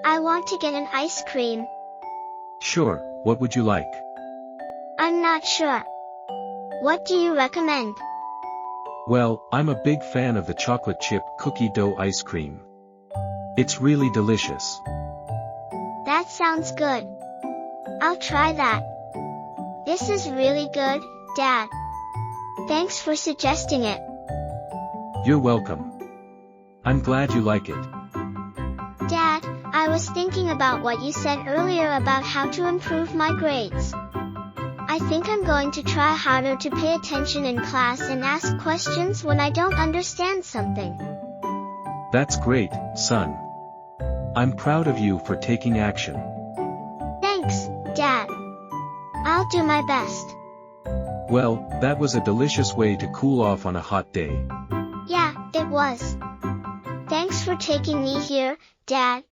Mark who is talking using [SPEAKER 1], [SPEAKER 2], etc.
[SPEAKER 1] I want to get an ice cream.
[SPEAKER 2] Sure, what would you like?
[SPEAKER 1] I'm not sure. What do you recommend?
[SPEAKER 2] Well, I'm a big fan of the chocolate chip cookie dough ice cream. It's really delicious.
[SPEAKER 1] That sounds good. I'll try that. This is really good, Dad. Thanks for suggesting it.
[SPEAKER 2] You're welcome. I'm glad you like it.
[SPEAKER 1] Dad, I was thinking about what you said earlier about how to improve my grades. I think I'm going to try harder to pay attention in class and ask questions when I don't understand something.
[SPEAKER 2] That's great, son. I'm proud of you for taking action.
[SPEAKER 1] Thanks, Dad. I'll do my best.
[SPEAKER 2] Well, that was a delicious way to cool off on a hot day.
[SPEAKER 1] Yeah, it was. Thanks for taking me here, Dad.